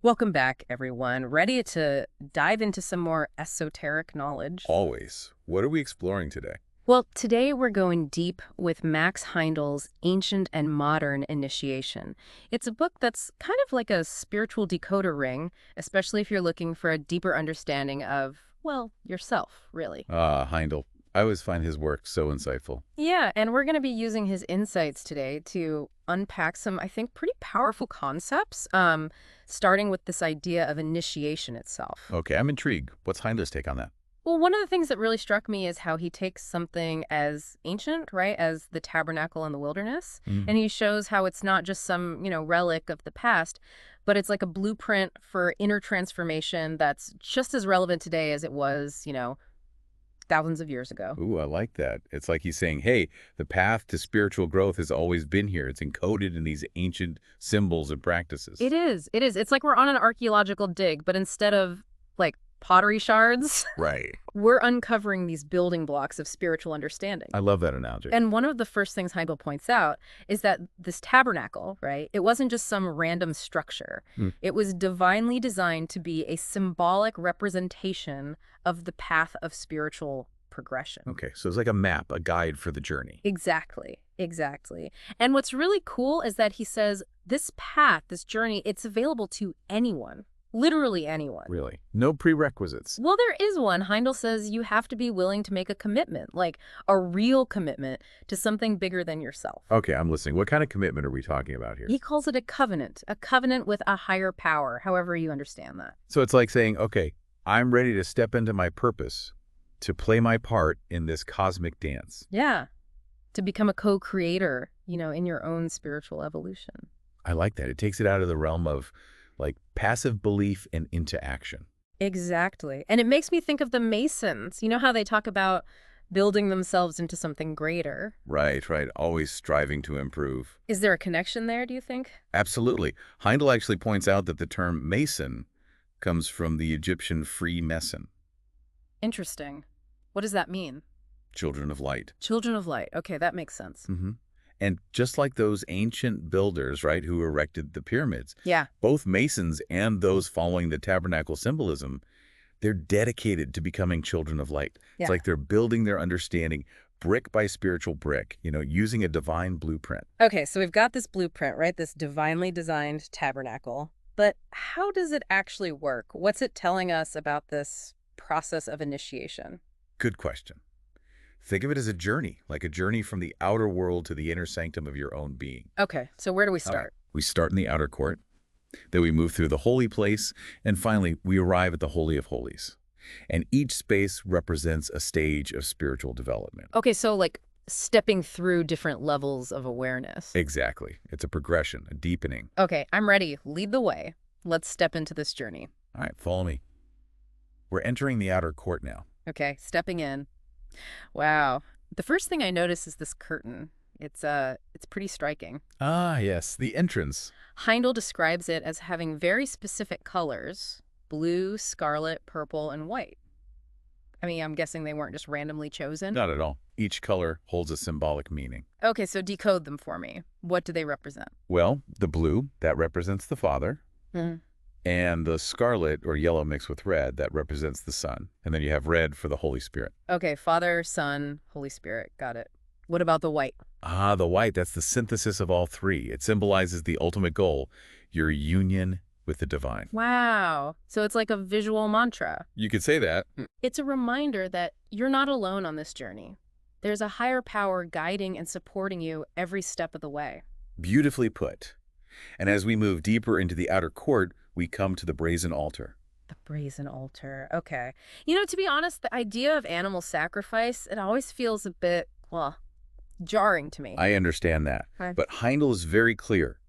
Welcome back, everyone. Ready to dive into some more esoteric knowledge? Always. What are we exploring today? Well, today we're going deep with Max Heindel's Ancient and Modern Initiation. It's a book that's kind of like a spiritual decoder ring, especially if you're looking for a deeper understanding of, well, yourself, really. Ah, Heindel. I always find his work so insightful. Yeah, and we're going to be using his insights today to unpack some, I think, pretty powerful concepts, starting with this idea of initiation itself. Okay, I'm intrigued. What's Heindel's take on that? Well, one of the things that really struck me is how he takes something as ancient, right, as the tabernacle in the wilderness, Mm. and he shows how it's not just some, relic of the past, but it's like a blueprint for inner transformation that's just as relevant today as it was, thousands of years ago. Ooh, I like that. It's like he's saying, hey, the path to spiritual growth has always been here. It's encoded in these ancient symbols and practices. It is. It is. It's like we're on an archaeological dig, but instead of like pottery shards, Right. we're uncovering these building blocks of spiritual understanding. I love that analogy. And one of the first things Heindel points out is that this tabernacle, right, it wasn't just some random structure. Hmm. It was divinely designed to be a symbolic representation of the path of spiritual progression. Okay, so it's like a map, a guide for the journey. Exactly. Exactly. And what's really cool is that he says this path, this journey, it's available to anyone. Literally anyone. Really? No prerequisites. Well, there is one. Heindel says you have to be willing to make a commitment, like a real commitment to something bigger than yourself. Okay, I'm listening. What kind of commitment are we talking about here? He calls it a covenant with a higher power, however you understand that. So it's like saying, okay, I'm ready to step into my purpose, to play my part in this cosmic dance. Yeah. To become a co-creator, in your own spiritual evolution. I like that. It takes it out of the realm of like passive belief and into action. Exactly. And it makes me think of the Masons. You know how they talk about building themselves into something greater? Right, right. Always striving to improve. Is there a connection there, do you think? Absolutely. Heindel actually points out that the term Mason comes from the Egyptian free meson, Interesting. What does that mean? children of light. Children of light. Okay, that makes sense. And just like those ancient builders, right, who erected the pyramids, Yeah. both Masons and those following the tabernacle symbolism, they're dedicated to becoming children of light. Yeah. It's like they're building their understanding brick by spiritual brick, using a divine blueprint. Okay, so we've got this blueprint, right? This divinely designed tabernacle. But how does it actually work? What's it telling us about this process of initiation? Good question. Think of it as a journey, like a journey from the outer world to the inner sanctum of your own being. Okay, so where do we All right. start? We start in the outer court, then we move through the holy place, and finally we arrive at the Holy of Holies. And each space represents a stage of spiritual development. Okay, so like stepping through different levels of awareness. Exactly. It's a progression, a deepening. Okay, I'm ready. Lead the way. Let's step into this journey. All right, follow me. We're entering the outer court now. Okay, stepping in. Wow. The first thing I notice is this curtain. It's pretty striking. Ah, yes, the entrance. Heindel describes it as having very specific colors: blue, scarlet, purple, and white. I mean, I'm guessing they weren't just randomly chosen. Not at all. Each color holds a symbolic meaning. Okay, so decode them for me. What do they represent? Well, the blue, that represents the Father. Mhm. And the scarlet, or yellow mixed with red, that represents the Son. And then you have red for the Holy Spirit. Okay, Father, Son, Holy Spirit. Got it. What about the white? Ah, the white, that's the synthesis of all three. It symbolizes the ultimate goal, your union with the divine. Wow. So it's like a visual mantra. You could say that. It's a reminder that you're not alone on this journey. There's a higher power guiding and supporting you every step of the way. Beautifully put. And as we move deeper into the outer court, we come to the Brazen Altar. The Brazen Altar. Okay. To be honest, the idea of animal sacrifice, it always feels a bit, well, jarring to me. I understand that. Okay. But Heindel is very clear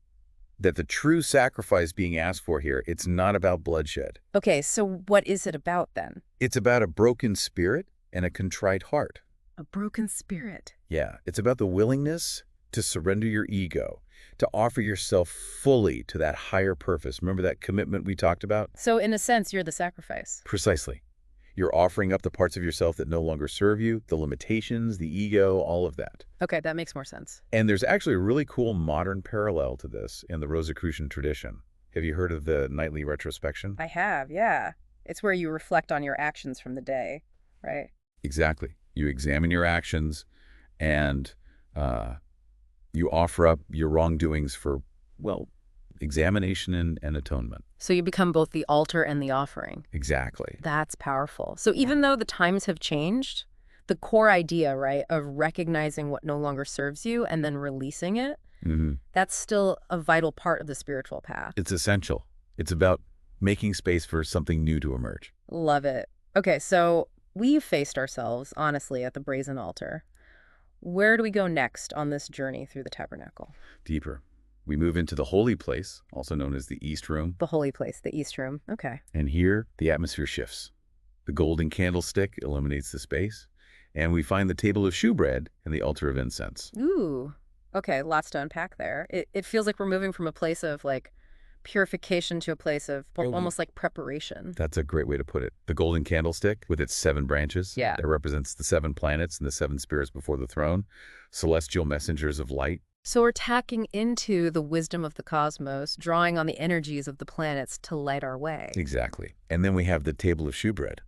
that the true sacrifice being asked for here, it's not about bloodshed. Okay, so what is it about then? It's about a broken spirit and a contrite heart. A broken spirit. Yeah, it's about the willingness to surrender your ego, to offer yourself fully to that higher purpose. Remember that commitment we talked about? So in a sense, you're the sacrifice. Precisely. You're offering up the parts of yourself that no longer serve you, the limitations, the ego, all of that. Okay, that makes more sense. And there's actually a really cool modern parallel to this in the Rosicrucian tradition. Have you heard of the nightly retrospection? I have, yeah. It's where you reflect on your actions from the day, right? Exactly. You examine your actions and uh, you offer up your wrongdoings for, well, examination and atonement. So you become both the altar and the offering. Exactly. That's powerful. So even though the times have changed, the core idea, right, of recognizing what no longer serves you and then releasing it, that's still a vital part of the spiritual path. It's essential. It's about making space for something new to emerge. Love it. Okay, so we've faced ourselves, honestly, at the Brazen Altar. Where do we go next on this journey through the tabernacle? Deeper. We move into the holy place, also known as the East Room. The holy place, the East Room. Okay. And here, the atmosphere shifts. The golden candlestick illuminates the space, and we find the table of shewbread and the altar of incense. Ooh. Okay, lots to unpack there. It feels like we're moving from a place of, like, purification to a place of almost like preparation. That's a great way to put it. The golden candlestick with its 7 branches. Yeah. That represents the 7 planets and the 7 spirits before the throne, celestial messengers of light. So we're tacking into the wisdom of the cosmos, drawing on the energies of the planets to light our way. Exactly. And then we have the table of shewbread.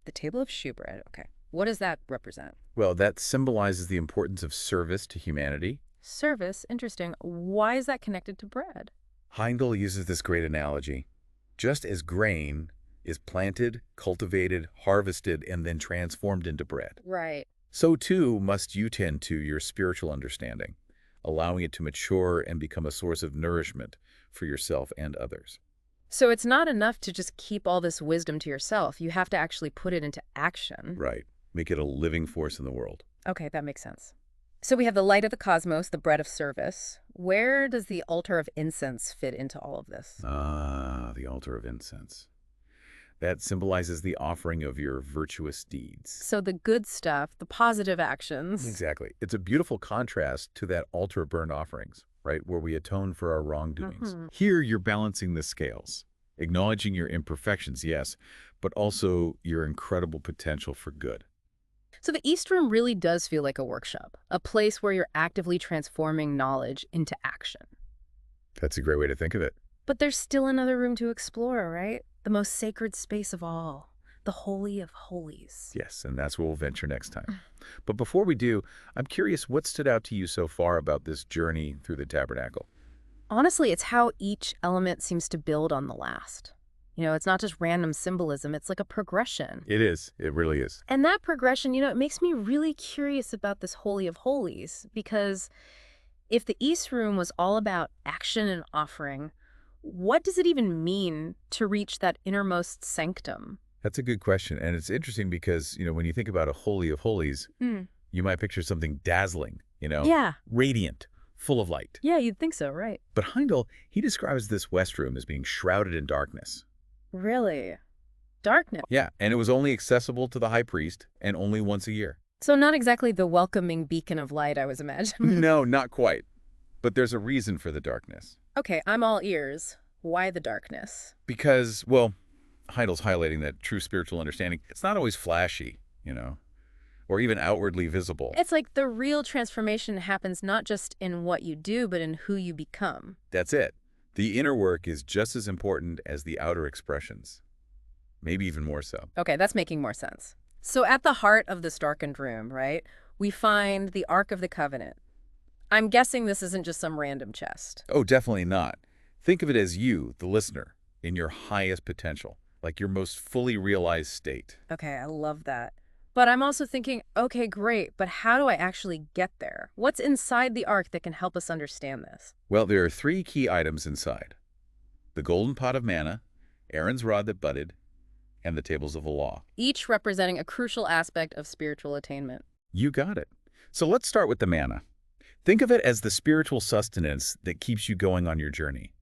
The table of shewbread, okay. What does that represent? Well, that symbolizes the importance of service to humanity. Service, interesting. Why is that connected to bread? Heindel uses this great analogy. Just as grain is planted, cultivated, harvested, and then transformed into bread, Right. so too must you tend to your spiritual understanding, allowing it to mature and become a source of nourishment for yourself and others. So it's not enough to just keep all this wisdom to yourself. You have to actually put it into action. Right. Make it a living force in the world. Okay, that makes sense. So we have the light of the cosmos, the bread of service. Where does the altar of incense fit into all of this? Ah, the altar of incense. That symbolizes the offering of your virtuous deeds. So the good stuff, the positive actions. Exactly. It's a beautiful contrast to that altar of burnt offerings, right, where we atone for our wrongdoings. Here, you're balancing the scales, acknowledging your imperfections, yes, but also your incredible potential for good. So the East Room really does feel like a workshop, a place where you're actively transforming knowledge into action. That's a great way to think of it. But there's still another room to explore, right? The most sacred space of all, the Holy of Holies. Yes, and that's where we'll venture next time. But before we do, I'm curious what stood out to you so far about this journey through the tabernacle. Honestly, it's how each element seems to build on the last. You know, it's not just random symbolism, it's like a progression. It is. It really is. And that progression, you know, it makes me really curious about this Holy of Holies, because if the East Room was all about action and offering, what does it even mean to reach that innermost sanctum? That's a good question. And it's interesting because, when you think about a Holy of Holies, you might picture something dazzling, Yeah. radiant, full of light. Yeah, you'd think so, right? But Heindel, he describes this West Room as being shrouded in darkness. Really? Darkness. Yeah, and it was only accessible to the high priest and only once a year. So not exactly the welcoming beacon of light I was imagining. No, not quite. But there's a reason for the darkness. Okay, I'm all ears. Why the darkness? Because, well, Heidel's highlighting that true spiritual understanding, it's not always flashy, or even outwardly visible. It's like the real transformation happens not just in what you do, but in who you become. That's it. The inner work is just as important as the outer expressions. Maybe even more so. Okay, that's making more sense. So at the heart of this darkened room, right, we find the Ark of the Covenant. I'm guessing this isn't just some random chest. Oh, definitely not. Think of it as you, the listener, in your highest potential, like your most fully realized state. Okay, I love that. But I'm also thinking, okay, great, but how do I actually get there? What's inside the Ark that can help us understand this? Well, there are 3 key items inside. The golden pot of manna, Aaron's rod that budded, and the tables of the law. Each representing a crucial aspect of spiritual attainment. You got it. So let's start with the manna. Think of it as the spiritual sustenance that keeps you going on your journey.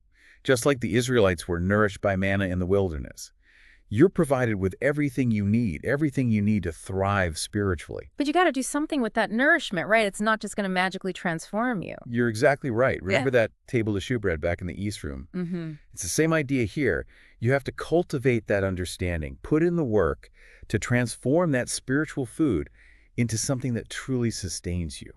Just like the Israelites were nourished by manna in the wilderness. You're provided with everything you need to thrive spiritually. But you got to do something with that nourishment, right? It's not just going to magically transform you. You're exactly right. Remember that table of shewbread back in the East Room? It's the same idea here. You have to cultivate that understanding, put in the work to transform that spiritual food into something that truly sustains you.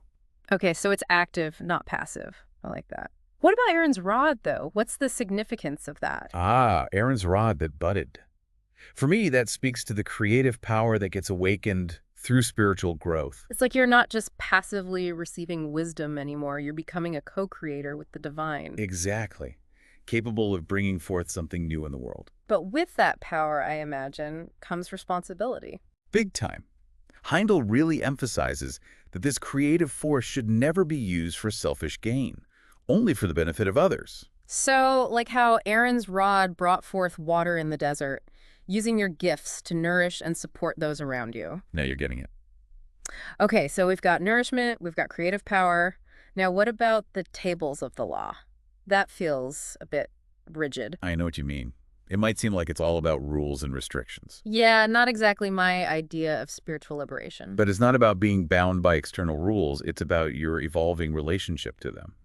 Okay, so it's active, not passive. I like that. What about Aaron's rod, though? What's the significance of that? Ah, Aaron's rod that budded. For me, that speaks to the creative power that gets awakened through spiritual growth. It's like you're not just passively receiving wisdom anymore. You're becoming a co-creator with the divine. Exactly. Capable of bringing forth something new in the world. But with that power, I imagine, comes responsibility. Big time. Heindel really emphasizes that this creative force should never be used for selfish gain, only for the benefit of others. So, like how Aaron's rod brought forth water in the desert, using your gifts to nourish and support those around you. Now you're getting it. Okay, so we've got nourishment, we've got creative power. Now, what about the tables of the law? That feels a bit rigid. I know what you mean. It might seem like it's all about rules and restrictions. Yeah, not exactly my idea of spiritual liberation. But it's not about being bound by external rules. It's about your evolving relationship to them.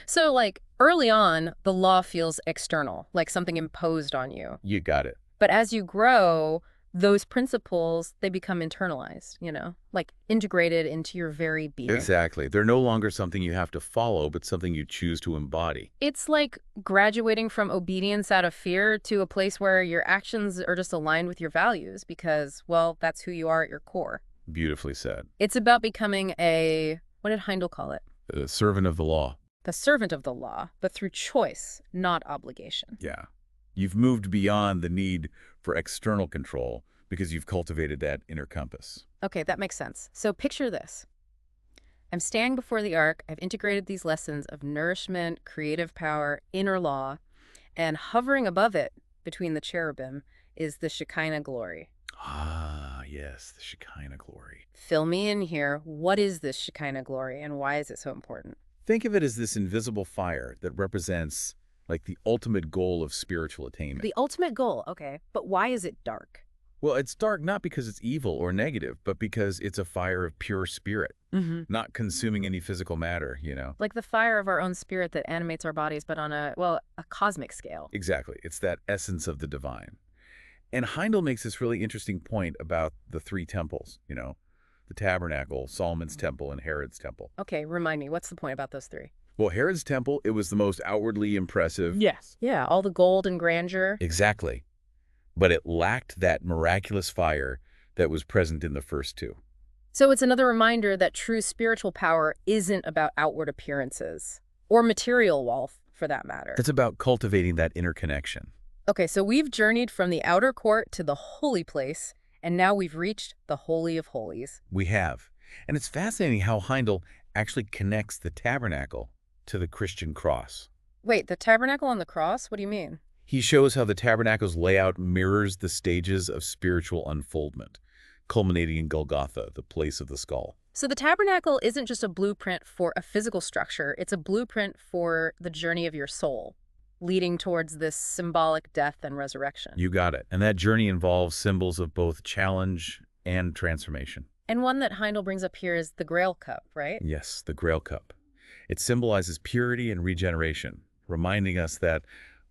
So, like, early on, the law feels external, like something imposed on you. You got it. But as you grow, those principles, they become internalized, like integrated into your very being. Exactly. They're no longer something you have to follow, but something you choose to embody. It's like graduating from obedience out of fear to a place where your actions are just aligned with your values because, well, that's who you are at your core. Beautifully said. It's about becoming what did Heindel call it? A servant of the law. The servant of the law, but through choice, not obligation. Yeah. You've moved beyond the need for external control because you've cultivated that inner compass. Okay, that makes sense. So picture this. I'm standing before the ark. I've integrated these lessons of nourishment, creative power, inner law, and hovering above it, between the cherubim, is the Shekinah Glory. Ah, yes, the Shekinah Glory. Fill me in here. What is this Shekinah Glory, and why is it so important? Think of it as this invisible fire that represents like the ultimate goal of spiritual attainment. The ultimate goal, okay. But why is it dark? Well, it's dark not because it's evil or negative, but because it's a fire of pure spirit, not consuming any physical matter, Like the fire of our own spirit that animates our bodies, but on a cosmic scale. Exactly. It's that essence of the divine. And Heindel makes this really interesting point about the three temples, the Tabernacle, Solomon's temple, and Herod's temple. Okay, remind me, what's the point about those three? Well, Herod's temple, it was the most outwardly impressive. Yes. Yeah, all the gold and grandeur. Exactly. But it lacked that miraculous fire that was present in the first two. So it's another reminder that true spiritual power isn't about outward appearances, or material wealth, for that matter. It's about cultivating that inner connection. Okay, so we've journeyed from the outer court to the holy place, and now we've reached the Holy of Holies. We have. And it's fascinating how Heindel actually connects the tabernacle to the Christian cross. Wait, the tabernacle and the cross? What do you mean? He shows how the tabernacle's layout mirrors the stages of spiritual unfoldment, culminating in Golgotha, the place of the skull. So the tabernacle isn't just a blueprint for a physical structure, it's a blueprint for the journey of your soul, leading towards this symbolic death and resurrection. You got it. And that journey involves symbols of both challenge and transformation. And one that Heindel brings up here is the Grail Cup, right? Yes, the Grail Cup. It symbolizes purity and regeneration, reminding us that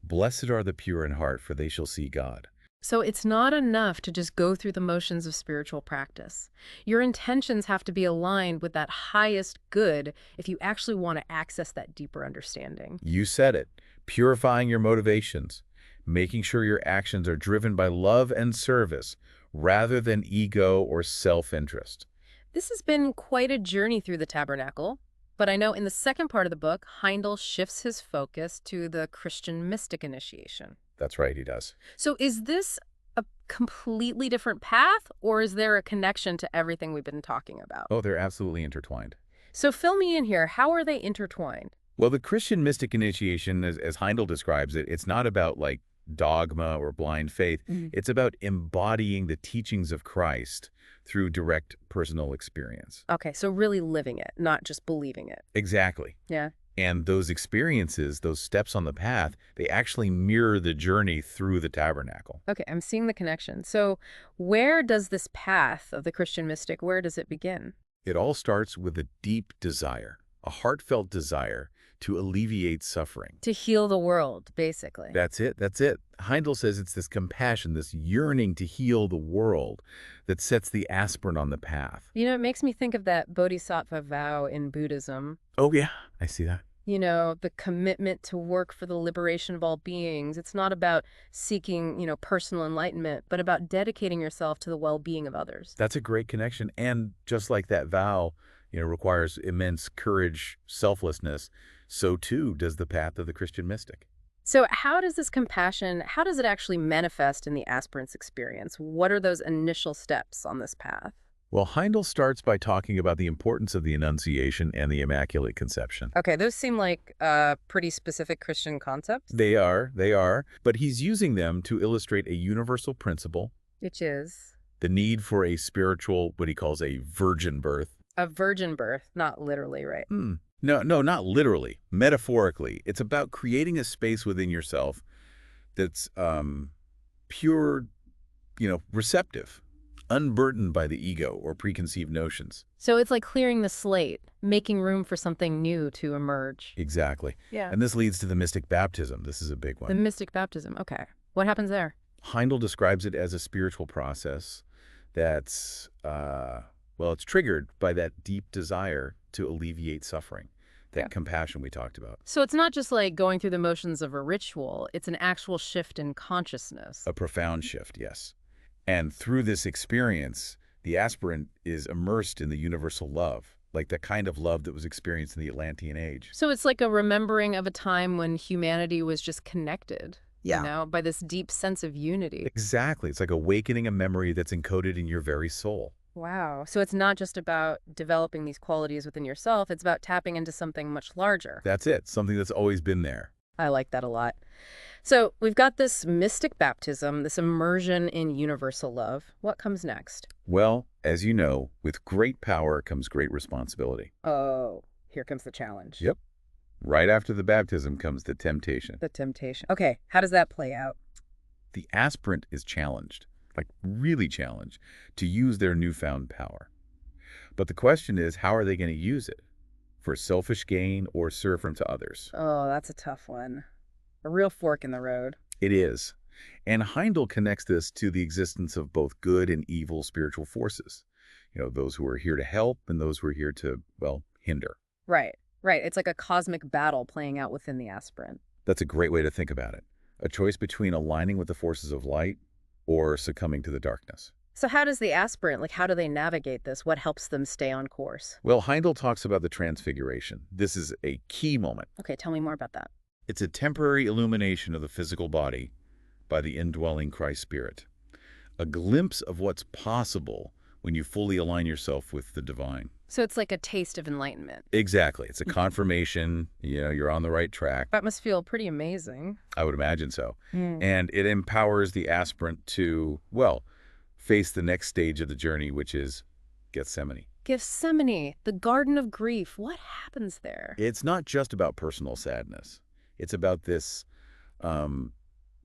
blessed are the pure in heart, for they shall see God. So it's not enough to just go through the motions of spiritual practice. Your intentions have to be aligned with that highest good if you actually want to access that deeper understanding. You said it. Purifying your motivations, making sure your actions are driven by love and service rather than ego or self-interest. This has been quite a journey through the tabernacle, but I know in the second part of the book, Heindel shifts his focus to the Christian mystic initiation. That's right, he does. So is this a completely different path, or is there a connection to everything we've been talking about? Oh, they're absolutely intertwined. So fill me in here. How are they intertwined? Well, the Christian mystic initiation, as Heindel describes it, it's not about like dogma or blind faith. It's about embodying the teachings of Christ through direct personal experience. Okay, so really living it, not just believing it. Exactly. Yeah. And those experiences, those steps on the path, they actually mirror the journey through the tabernacle. Okay, I'm seeing the connection. So where does this path of the Christian mystic, where does it begin? It all starts with a deep desire, a heartfelt desire to alleviate suffering. To heal the world, basically. That's it. That's it. Heindel says it's this compassion, this yearning to heal the world that sets the aspirant on the path. You know, it makes me think of that bodhisattva vow in Buddhism. Oh, yeah. I see that. The commitment to work for the liberation of all beings. It's not about seeking, personal enlightenment, but about dedicating yourself to the well-being of others. That's a great connection. And just like that vow, requires immense courage, selflessness, so too does the path of the Christian mystic. So how does this compassion, how does it actually manifest in the aspirant's experience? What are those initial steps on this path? Well, Heindel starts by talking about the importance of the Annunciation and the Immaculate Conception. Okay, those seem like pretty specific Christian concepts. They are, but he's using them to illustrate a universal principle, Which is the need for a spiritual, what he calls a virgin birth. a virgin birth, not literally, right? No, not literally, metaphorically. It's about creating a space within yourself that's pure, receptive, unburdened by the ego or preconceived notions. So it's like clearing the slate, making room for something new to emerge. Exactly. Yeah. And this leads to the mystic baptism. This is a big The one. mystic baptism. Okay. What happens there? Heindel describes it as a spiritual process that's, it's triggered by that deep desire to alleviate suffering, that compassion we talked about. So it's not just like going through the motions of a ritual, it's an actual shift in consciousness. A profound shift, yes. And through this experience, the aspirant is immersed in the universal love, like the kind of love that was experienced in the Atlantean age. So it's like a remembering of a time when humanity was just connected, by this deep sense of unity. Exactly. It's like awakening a memory that's encoded in your very soul. Wow. So it's not just about developing these qualities within yourself, it's about tapping into something much larger. That's it. Something that's always been there. I like that a lot. So we've got this mystic baptism, this immersion in universal love. What comes next? Well, as you know, with great power comes great responsibility. Oh, here comes the challenge. Yep. Right after the baptism comes the temptation. The temptation. Okay, how does that play out? The aspirant is challenged, like really challenged, to use their newfound power. But the question is, how are they going to use it? For selfish gain or serve to others? Oh, that's a tough one. A real fork in the road. It is. And Heindel connects this to the existence of both good and evil spiritual forces. Those who are here to help and those who are here to, hinder. Right. It's like a cosmic battle playing out within the aspirant. That's a great way to think about it. A choice between aligning with the forces of light or succumbing to the darkness. So how does the aspirant, how do they navigate this? What helps them stay on course? Well, Heindel talks about the transfiguration. This is a key moment. Okay, tell me more about that. It's a temporary illumination of the physical body by the indwelling Christ Spirit. A glimpse of what's possible when you fully align yourself with the divine. So it's like a taste of enlightenment. Exactly. It's a confirmation, you're on the right track. That must feel pretty amazing. I would imagine so. And it empowers the aspirant to, face the next stage of the journey, which is Gethsemane. Gethsemane, the garden of grief. What happens there? It's not just about personal sadness. It's about this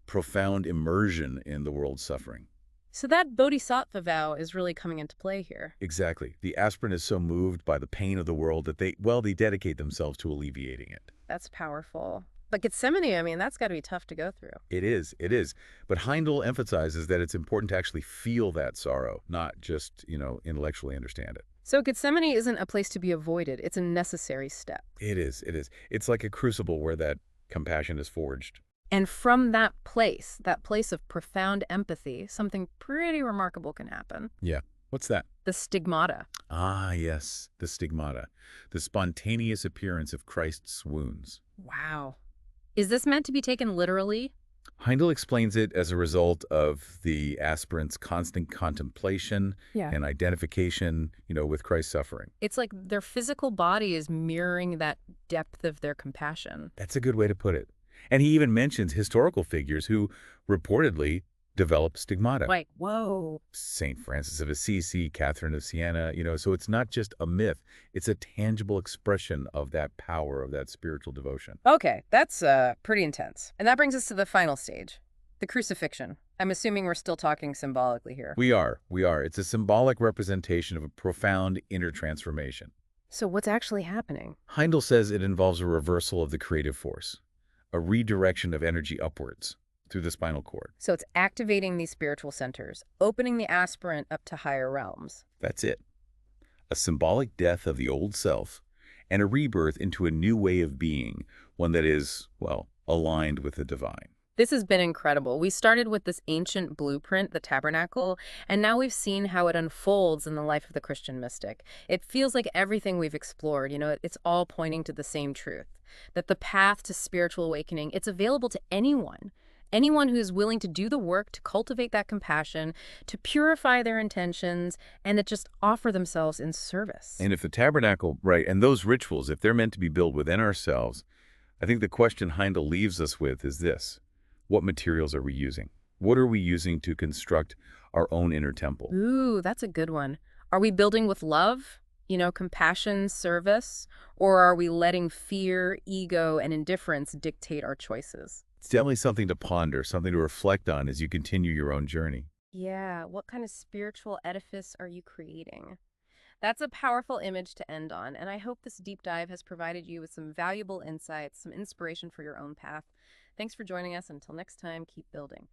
profound immersion in the world's suffering. So that bodhisattva vow is really coming into play here. Exactly. The aspirant is so moved by the pain of the world that they dedicate themselves to alleviating it. That's powerful. But Gethsemane, that's got to be tough to go through. It is. But Heindel emphasizes that it's important to actually feel that sorrow, not just, intellectually understand it. So Gethsemane isn't a place to be avoided. It's a necessary step. It is. It's like a crucible where that compassion is forged. And from that place of profound empathy, something pretty remarkable can happen. Yeah. What's that? The stigmata. Ah, yes. The stigmata. The spontaneous appearance of Christ's wounds. Wow. Is this meant to be taken literally? Heindel explains it as a result of the aspirant's constant contemplation and identification, with Christ's suffering. It's like their physical body is mirroring that depth of their compassion. That's a good way to put it. And he even mentions historical figures who reportedly developed stigmata. Like, whoa. St. Francis of Assisi, Catherine of Siena, so it's not just a myth. It's a tangible expression of that power, of that spiritual devotion. Okay, that's pretty intense. And that brings us to the final stage, the crucifixion. I'm assuming we're still talking symbolically here. We are. It's a symbolic representation of a profound inner transformation. So what's actually happening? Heindel says it involves a reversal of the creative force, a redirection of energy upwards through the spinal cord. So it's activating these spiritual centers, opening the aspirant up to higher realms. That's it. A symbolic death of the old self and a rebirth into a new way of being, one that is, well, aligned with the divine. This has been incredible. We started with this ancient blueprint, the Tabernacle, and now we've seen how it unfolds in the life of the Christian mystic. It feels like everything we've explored, it's all pointing to the same truth, that the path to spiritual awakening, it's available to anyone. Anyone who is willing to do the work to cultivate that compassion, to purify their intentions, and to just offer themselves in service. And if the tabernacle, right, and those rituals, if they're meant to be built within ourselves, I think the question Heindel leaves us with is this: what materials are we using? What are we using to construct our own inner temple? Ooh, that's a good one. Are we building with love, compassion, service, or are we letting fear, ego, and indifference dictate our choices? It's definitely something to ponder, something to reflect on as you continue your own journey. Yeah, what kind of spiritual edifice are you creating? That's a powerful image to end on, and I hope this deep dive has provided you with some valuable insights, some inspiration for your own path. Thanks for joining us. Until next time, keep building.